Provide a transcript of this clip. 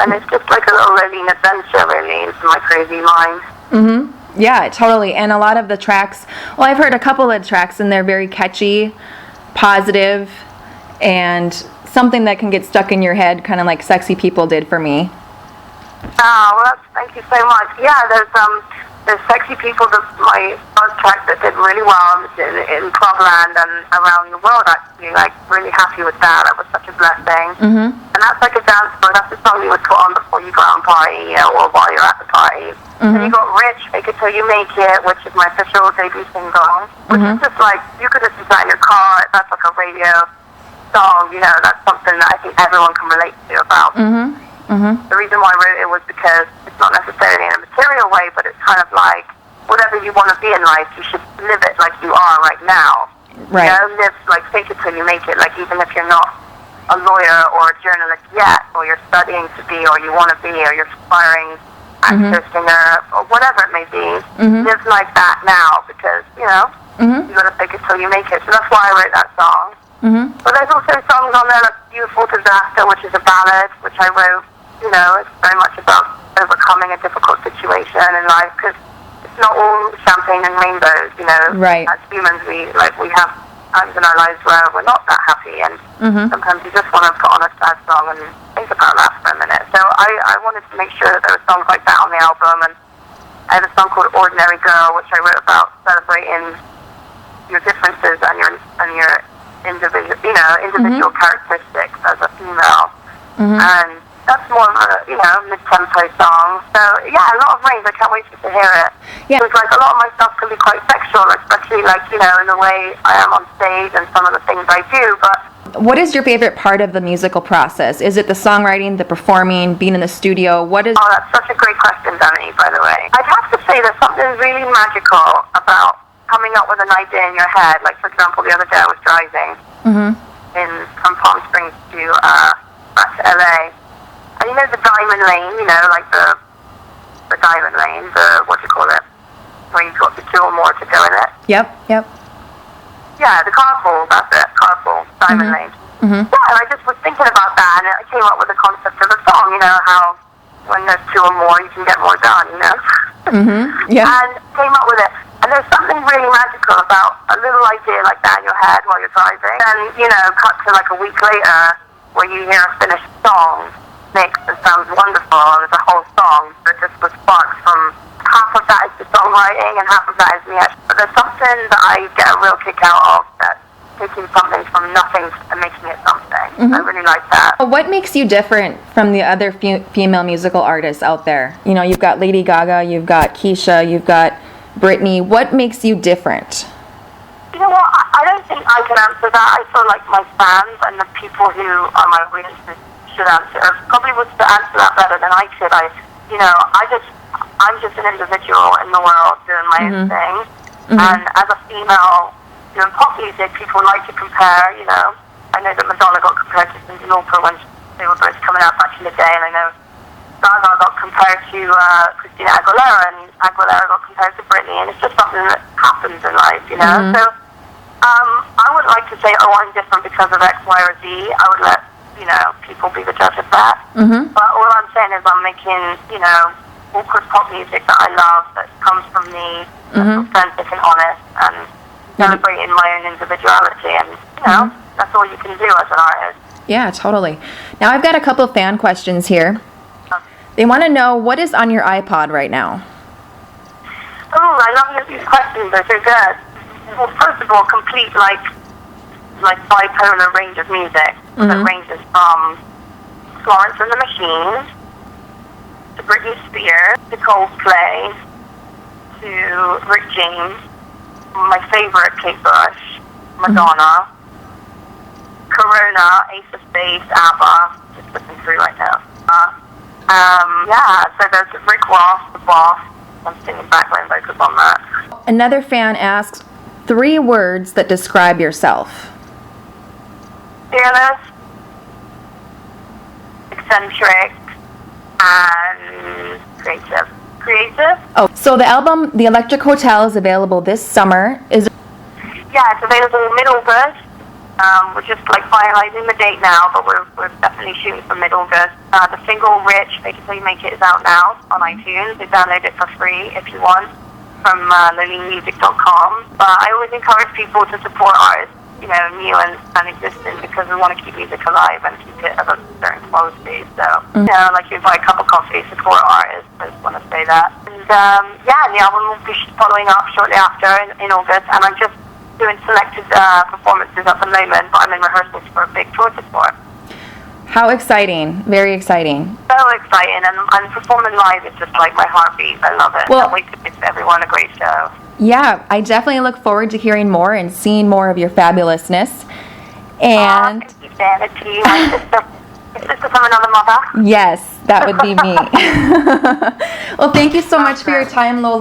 And it's just like a little Lolene adventure, really, into my crazy mind. Mm-hmm. Yeah, totally. And a lot of the tracks, well, I've heard a couple of tracks, and they're very catchy, positive, and something that can get stuck in your head, kind of like Sexy People did for me. Oh, well, thank you so much. Yeah, there's Sexy People, my first track that did really well in Clubland and around the world, actually. Like, really happy with that. That was such a blessing. Mm-hmm. And that's like a dance song. That's the song you would put on before you go out and party, or while you're at the party. Mm-hmm. And you got Rich, Fake It Till You Make It, which is my official debut single. Which is just like, you could listen to that in your car. That's like a radio song, you know. That's something that I think everyone can relate to about. Mm-hmm. Mm-hmm. The reason why I wrote it was because it's not necessarily in a material way, but it's kind of like, whatever you want to be in life, you should live it like you are right now. Right. You know, live, like, fake it till you make it. Like, even if you're not a lawyer or a journalist yet, or you're studying to be, or you want to be, or you're aspiring actor, singer, or whatever it may be, live like that now, because, you know, you got to fake it till you make it. So that's why I wrote that song. But there's also songs on there like Beautiful Disaster, which is a ballad, which I wrote. You know, it's very much about overcoming a difficult situation in life, because it's not all champagne and rainbows, you know. Right. As humans, we have times in our lives where we're not that happy, and sometimes you just want to put on a sad song and think about that for a minute. So I wanted to make sure that there were songs like that on the album, and I have a song called Ordinary Girl, which I wrote about celebrating your differences and your individual, individual characteristics as a female. And that's more of a, mid-tempo song. So, yeah, a lot of range. I can't wait to hear it. Yeah. Because, like, a lot of my stuff can be quite sexual, especially, like, in the way I am on stage and some of the things I do, but... What is your favorite part of the musical process? Is it the songwriting, the performing, being in the studio? What is... Oh, that's such a great question, Danny, by the way. I'd have to say there's something really magical about coming up with an idea in your head. Like, for example, the other day I was driving from Palm Springs to back to LA. And you know the diamond lane, like the diamond lane, what do you call it? Where you've got the two or more to go in it. Yep. Yeah, the carpool, that's it, carpool, diamond lane. Yeah, and I just was thinking about that, and I came up with the concept of a song, how when there's two or more, you can get more done, Yeah. And came up with it. And there's something really magical about a little idea like that in your head while you're driving. And, cut to like a week later where you hear a finished song mixed and sounds wonderful, and it's a whole song that just was sparked from half of that is the songwriting and half of that is me. But there's something that I get a real kick out of, that taking something from nothing and making it something. I really like that. What makes you different from the other female musical artists out there? You've got Lady Gaga, you've got Keisha, you've got Britney. What makes you different? You know what? I don't think I can answer that. I feel like my fans and the people who are my audiences should answer. Probably would answer that better than I could. I'm just an individual in the world doing my own thing. And as a female doing pop music, people like to compare. I know that Madonna got compared to Cyndi Lauper when they were both coming out back in the day, and I know Gaga got compared to Christina Aguilera, and Aguilera got compared to Britney, and it's just something that happens in life, So I wouldn't like to say, I'm different because of X, Y, or Z. I would let people be the judge of that. But all I'm saying is I'm making awkward pop music that I love, that comes from me, that's authentic and honest, and celebrating my own individuality, and that's all you can do as an artist. Yeah, totally. Now I've got a couple of fan questions here. They want to know, what is on your iPod right now? Oh, I love these questions. They're so good. Well, first of all, complete like bipolar range of music that ranges from Florence and the Machine to Britney Spears to Coldplay to Rick James, my favorite, Kate Bush, Madonna, Corona, Ace of Spades, ABBA, just looking through right now. So there's Rick Ross, The Boss. I'm singing background vocals on that. Another fan asks, 3 words that describe yourself. Fearless, eccentric, and creative. Oh, so the album The Electric Hotel is available this summer. Yeah, it's available mid-August. We're just like finalizing the date now, but we're definitely shooting for mid-August. The single "Rich," Basically Make It, is out now on iTunes. You download it for free if you want from loleneinterviewexclusivepartII.wmv. But I always encourage people to support artists, new and existing, because we want to keep music alive and keep it of a certain quality. So, like you buy a cup of coffee, support artists. I just want to say that. And the album will be following up shortly after in August, and I'm just doing selected performances at the moment, but I'm in rehearsals for a big tour support. How exciting. Very exciting. So exciting, and performing live is just like my heartbeat. I love it. Well, I can't wait to give everyone a great show. Yeah, I definitely look forward to hearing more and seeing more of your fabulousness. And Thank you, Danity, my sister from another mother. yes, that would be me. Well, thank you so much for your time, Lola.